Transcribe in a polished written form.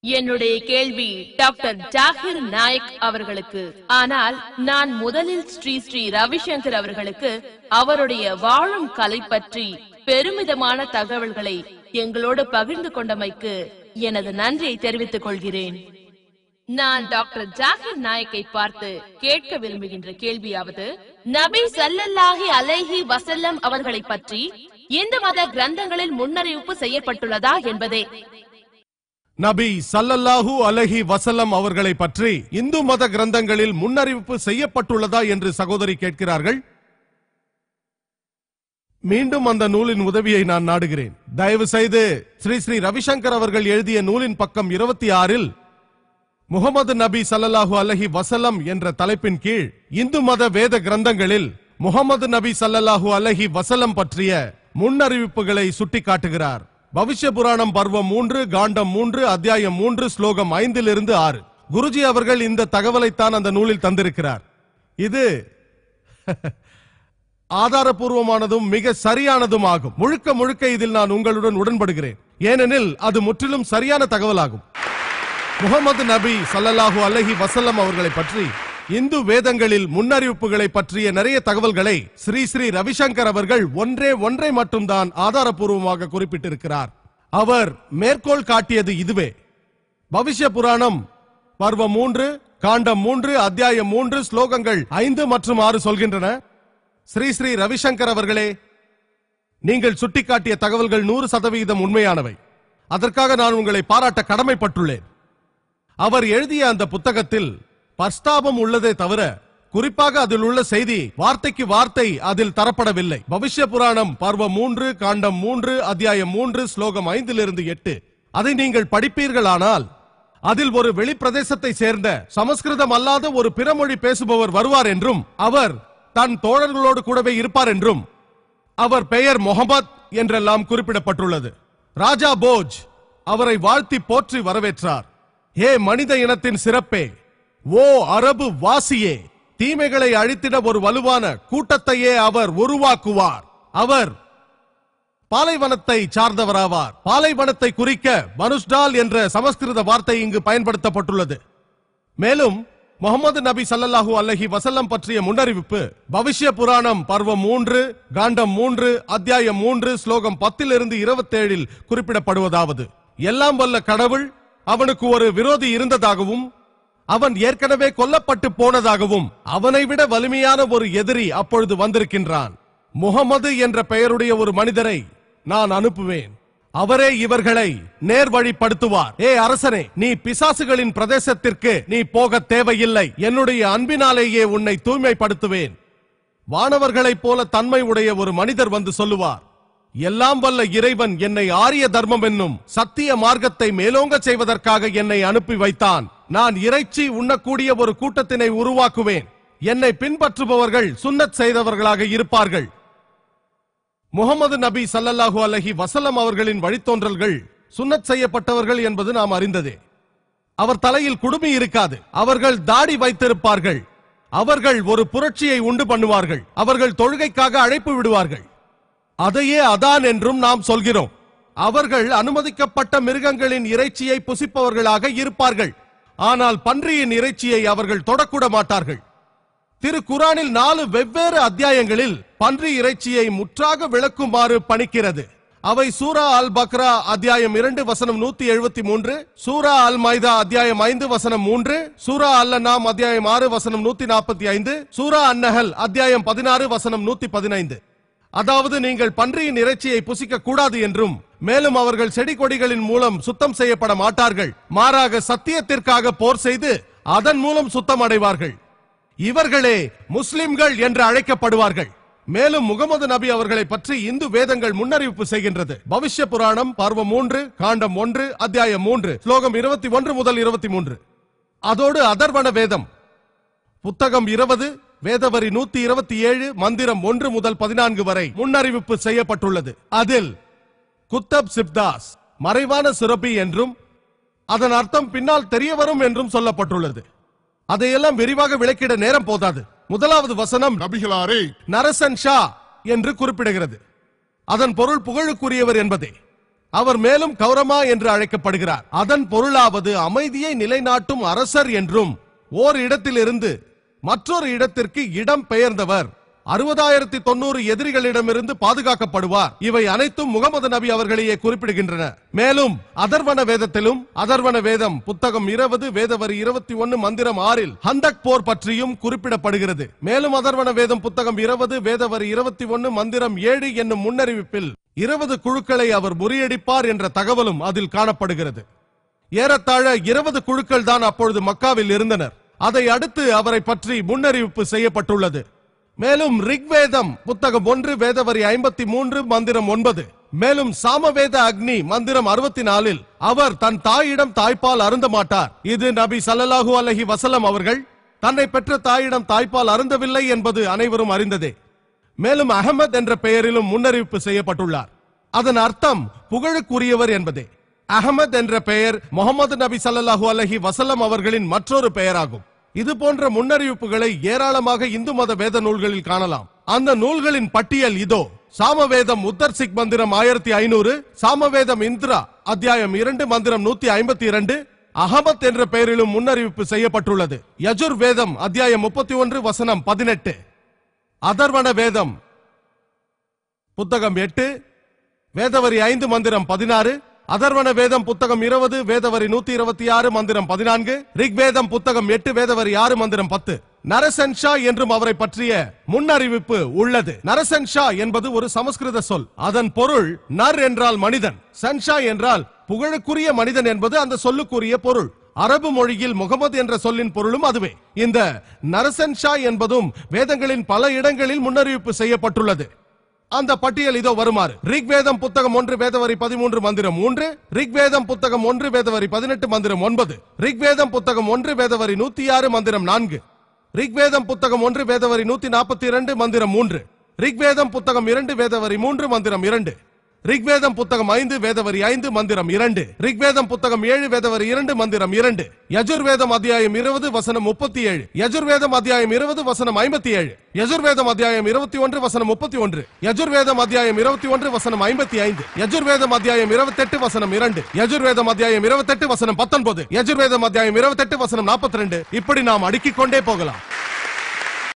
என்னுடைய கேள்வி டாக்டர் ஜாகிர் நாயக் அவர்களுக்கு. ஆனால் நான் முதலில் ஸ்ரீ ஸ்ரீ ரவிசங்கர் அவர்களுக்கு அவருடைய வாழும் கலை பற்றி பெருமிதமான தகவல்களை எங்களோடு பகிர்ந்து கொண்டமைக்கு எனது நன்றியை தெரிவித்துக் கொள்கிறேன். நான் டாக்டர் ஜாகிர் நாயக்கை பார்த்து கேட்க விரும்புகின்ற கேள்வியாவது, நபி ஸல்லல்லாஹு அலைஹி வஸல்லம் அவர்களை பற்றி இந்து மத கிரந்தங்களில் முன்னறிவிப்பு செய்யப்பட்டுள்ளதா என்பதே. நபி ஸல்லல்லாஹு அலைஹி வஸல்லம் அவர்களை பற்றி இந்து மத கிரந்தங்களில் முன்னறிவிப்பு செய்யப்பட்டுள்ளதா என்று சகோதரி கேட்கிறார்கள். மீண்டும் அந்த நூலின் உதவியை நான் நாடுகிறேன். தயவு செய்து ஸ்ரீ ஸ்ரீ ரவிசங்கர் அவர்கள் எழுதிய நூலின் பக்கம் 26 முகமது நபி ஸல்லல்லாஹு அலைஹி வஸல்லம் என்ற தலைப்பின் கீழ் இந்து மத வேத கிரந்தங்களில் முகமது நபி ஸல்லல்லாஹு அலைஹி வஸல்லம் பற்றிய முன்னறிவிப்புகளை சுட்டிக்காட்டுகிறார். பவிஷ்ய புராணம் பர்வம் 3 காண்டம் 3 அத்தியாயம் 3 ஸ்லோகம் 5-6. குருஜி அவர்கள் இந்த தகவலைத்தான் அந்த நூலில் தந்திருக்கிறார். இது ஆதாரபூர்வமானதும் மிக சரியானதும் ஆகும். முழுக்க முழுக்க இதில் நான் உங்களுடன் உடன்படுகிறேன். ஏனெனில் அது முற்றிலும் சரியான தகவலாகும். முகமது நபி ஸல்லல்லாஹு அலைஹி வஸல்லம் அவர்களை பற்றி இந்து வேதங்களில் முன்னறிவிப்புகளை பற்றிய நிறைய தகவல்களை ஸ்ரீ ஸ்ரீ ரவிசங்கர் அவர்கள் ஒன்றை மட்டும்தான் ஆதாரபூர்வமாக குறிப்பிட்டிருக்கிறார். அவர் மேற்கோள் காட்டியது இதுவே. பவிஷ்ய புராணம் பர்வம் 3 காண்டம் 3 அத்தியாயம் 3 ஸ்லோகங்கள் 5 மற்றும் 6 சொல்கின்றன. ஸ்ரீ ஸ்ரீ ரவிசங்கர் அவர்களே, நீங்கள் சுட்டிக்காட்டிய தகவல்கள் 100% உண்மையானவை. அதற்காக நான் உங்களை பாராட்ட கடமைப்பட்டுள்ளேன். அவர் எழுதிய அந்த புத்தகத்தில் பஸ்தாபம் உள்ளதே தவிர குறிப்பாக அதில் உள்ள செய்தி வார்த்தைக்கு வார்த்தை அதில் தரப்படவில்லை. பவிஷ்ய புராணம் பர்வம் 3 காண்டம் 3 அத்தியாயம் 3 ஸ்லோகம் 5-8 அதை நீங்கள் படிப்பீர்களானால் அதில் ஒரு வெளிப்பிரதேசத்தை சேர்ந்த சமஸ்கிருதம் அல்லாத ஒரு பிறமொழி பேசுபவர் வருவார் என்றும் அவர் தன் தோழர்களோடு கூடவே இருப்பார் என்றும் அவர் பெயர் முகமது என்றெல்லாம் குறிப்பிடப்பட்டுள்ளது. ராஜா போஜ் அவரை வாழ்த்தி போற்றி வரவேற்றார். ஏ மனித இனத்தின் சிறப்பே, ஓ அரபு வாசியே, தீமைகளை அழித்திட ஒரு வலுவான கூட்டத்தையே அவர் உருவாக்குவார். அவர் பாலைவனத்தை சார்ந்தவராவார். பாலைவனத்தை குறிக்க மனுஷ்டால் என்ற சமஸ்கிருத வார்த்தை இங்கு பயன்படுத்தப்பட்டுள்ளது. மேலும் முகமது நபி ஸல்லல்லாஹு அலைஹி வஸல்லம் பற்றிய முன்னறிவிப்பு பவிஷ்ய புராணம் பர்வம் 3 காண்டம் 3 அத்தியாயம் 3 ஸ்லோகம் 10-27 குறிப்பிடப்படுவதாவது, எல்லாம் வல்ல கடவுள் அவனுக்கு ஒரு விரோதி இருந்ததாகவும் அவன் ஏற்கனவே கொல்லப்பட்டு போனதாகவும் அவனை விட வலிமையான ஒரு எதிரி அப்பொழுது வந்திருக்கின்றான். முகமது என்ற பெயருடைய ஒரு மனிதரை நான் அனுப்புவேன். அவரே இவர்களை நேர்வழிப்படுத்துவார். ஏ அரசனே, நீ பிசாசுகளின் பிரதேசத்திற்கு நீ போக தேவையில்லை. என்னுடைய அன்பினாலேயே உன்னை தூய்மைப்படுத்துவேன். வானவர்களைப் போல தன்மை உடைய ஒரு மனிதர் வந்து சொல்லுவார், எல்லாம் வல்ல இறைவன் என்னை ஆரிய தர்மம் என்னும் சத்திய மார்க்கத்தை மேலோங்க செய்வதற்காக என்னை அனுப்பி வைத்தான். நான் இறைச்சி உண்ணக்கூடிய ஒரு கூட்டத்தினை உருவாக்குவேன். என்னை பின்பற்றுபவர்கள் சுன்னத் செய்தவர்களாக இருப்பார்கள். முகமது நபி ஸல்லல்லாஹு அலைஹி வஸல்லம் அவர்களின் வழித்தோன்றல்கள் சுன்னத் செய்யப்பட்டவர்கள் என்பது நாம் அறிந்ததே. அவர் தலையில் குடுமி இருக்காது. அவர்கள் தாடி வைத்திருப்பார்கள். அவர்கள் ஒரு புரட்சியை உண்டு பண்ணுவார்கள். அவர்கள் தொழுகைக்காக அழைப்பு விடுவார்கள். அதையே அதான் என்றும் நாம் சொல்கிறோம். அவர்கள் அனுமதிக்கப்பட்ட மிருகங்களின் இறைச்சியை புசிப்பவர்களாக இருப்பார்கள். ஆனால் பன்றியின் இறைச்சியை அவர்கள் தொடக்கூட மாட்டார்கள். திரு குரானில் 4 வெவ்வேறு அத்தியாயங்களில் பன்றி இறைச்சியை முற்றாக விளக்குமாறு பணிக்கிறது. அவை சூரா அல் பக்ரா அத்தியாயம் 2 வசனம் 173, சூரா அல் மைதா அத்தியாயம் 5 வசனம் 3, சூரா அல் அன்ஆம் அத்தியாயம் 6 வசனம் 145, சூரா அன்-நஹல் அத்தியாயம் 16 வசனம் 115. அதாவது நீங்கள் பன்றியின் இறைச்சியை புசிக்க கூடாது என்றும், மேலும் அவர்கள் செடி கொடிகளின் மூலம் சுத்தம் செய்யப்பட மாட்டார்கள். மாறாக சத்தியத்திற்காக போர் செய்து அதன் மூலம் சுத்தம் அடைவார்கள். இவர்களே முஸ்லிம்கள் என்று அழைக்கப்படுவார்கள். மேலும் முகமது நபி அவர்களை பற்றி இந்து வேதங்கள் முன்னறிவிப்பு செய்கின்றது. பவிஷ்ய புராணம் பர்வம் 3 காண்டம் 1 அத்தியாயம் 3 ஸ்லோகம் 21 முதல் 23. அதோடு அதர்வண வேதம் புத்தகம் 20 வேதவரி 127 மந்திரம் 1 முதல் 14 வரை முன்னறிவிப்பு செய்யப்பட்டுள்ளது. அதில் குத்தப் சிப்தாஸ் மறைவான சுரபி என்றும் அதன் அர்த்தம் பின்னால் தெரிய வரும் என்றும் சொல்லப்பட்டுள்ளது. அதையெல்லாம் விரிவாக விளக்கிட நேரம் போதாது. முதலாவது வசனம் நபிகளாரே நரசன் ஷா என்று குறிப்பிடுகிறது. அதன் பொருள் புகழுக்குரியவர் என்பதே. அவர் மேலும் கௌரமா என்று அழைக்கப்படுகிறார். அதன் பொருளாவது அமைதியை நிலைநாட்டும் அரசர் என்றும், ஓர் இடத்திலிருந்து மற்றொரு இடத்திற்கு இடம் பெயர்ந்தவர், 60,900 எதிரிகளிடமிருந்து பாதுகாக்கப்படுவார். இவை அனைத்தும் முகமது நபி அவர்களையே குறிப்பிடுகின்றன. மேலும் அதர்வன வேதத்திலும், அதர்வன வேதம் புத்தகம் 20 வேதவரி 21 மந்திரம் 6 ஹந்தக் போர் பற்றியும் குறிப்பிடப்படுகிறது. மேலும் அதர்வன வேதம் புத்தகம் 20 வேதவரி 21 மந்திரம் 7 என்னும் முன்னறிவிப்பில் 20 குழுக்களை அவர் முறியடிப்பார் என்ற தகவலும் அதில் காணப்படுகிறது. ஏறத்தாழ 20 குழுக்கள் தான் அப்பொழுது மக்காவில் இருந்தனர். அதை அடுத்து அவரை பற்றி முன்னறிவிப்பு செய்யப்பட்டுள்ளது. மேலும் ரிக்வேதம் புத்தகம் 1 வேதவரி 53 மந்திரம் 9, மேலும் சாமவேத அக்னி மந்திரம் 64 அவர் தன் தாயிடம் தாய்ப்பால் அருந்த மாட்டார். இது நபி ஸல்லல்லாஹு அலைஹி வஸல்லம் அவர்கள் தன்னை பெற்ற தாயிடம் தாய்ப்பால் அருந்தவில்லை என்பது அனைவரும் அறிந்ததே. மேலும் அஹமத் என்ற பெயரிலும் முன்னறிவிப்பு செய்யப்பட்டுள்ளார். அதன் அர்த்தம் புகழுக்குரியவர் என்பதே. அஹமத் என்ற பெயர் முகமது நபி ஸல்லல்லாஹு அலைஹி வஸல்லம் அவர்களின் மற்றொரு பெயராகும். இது போன்ற முன்னறிவிப்புகளை ஏராளமாக இந்து மத வேத நூல்களில் காணலாம். அந்த நூல்களின் பட்டியல் இதோ. சாமவேதம் உத்தர்சிக் மந்திரம் 1500, சாமவேதம் இந்திரா அத்தியாயம் 2 மந்திரம் 152, அஹமத் என்ற பெயரிலும் முன்னறிவிப்பு செய்யப்பட்டுள்ளது. யஜுர் வேதம் அத்தியாயம் 31 வசனம் 18, அதர்வன வேதம் புத்தகம் 8 வேதவரி 5 மந்திரம் 16, அதர்வன வேதம் புத்தகம் 20 வேதவரி 126 மந்திரம் 14, ரிக்வேதம் புத்தகம் 8 வேதவரி 6 மந்திரம் 10. நரசன்ஷா என்றும் அவரை பற்றிய முன்னறிவிப்பு உள்ளது. நரசன்ஷா என்பது ஒரு சமஸ்கிருத சொல். அதன் பொருள் நர் என்றால் மனிதன், சன்ஷா என்றால் புகழுக்குரிய மனிதன் என்பது அந்த சொல்லுக்குரிய பொருள். அரபு மொழியில் முகமது என்ற சொல்லின் பொருளும் அதுவே. இந்த நரசன்ஷா என்பதும் வேதங்களின் பல இடங்களில் முன்னறிவிப்பு செய்யப்பட்டுள்ளது. அந்த பட்டியல் இதோ வருமாறு. ரிக்வேதம் புத்தகம் 1 வேதவரி 13 மந்திரம் 3, ரிக்வேதம் புத்தகம் 1 வேதவரி 18 மந்திரம் 9, ரிக்வேதம் புத்தகம் 1 வேதவரி 106 மந்திரம் 4, ரிக்வேதம் புத்தகம் 1 வேதவரி 142 மந்திரம் 3, ரிக்வேதம் புத்தகம் 2 வேதவரி 3 மந்திரம் 2, ரிக்வேதம் புத்தகம் 5 வேதவரி 5 மந்திரம் 2, ரிக்வேதம் புத்தகம் 7 வேதவரி 2 மந்திரம் 2, யஜுர்வேதம் அத்தியாயம் 20 வசனம் 37, யஜுர்வேதம் அத்தியாயம் 20 வசனம் 57, யஜுர்வேதம் அத்தியாயம் 21 வசனம் 31, யஜுர்வேதம் அத்தியாயம் 21 வசனம் 55, யஜுர்வேதம் அத்தியாயம் 28 வசனம் 2, யஜுர்வேதம் அத்தியாயம் 28 வசனம் 19, யஜுர்வேதம் அத்தியாயம் 28 வசனம் 42. இப்படி நாம் அடுக்கிக் கொண்டே போகலாம்.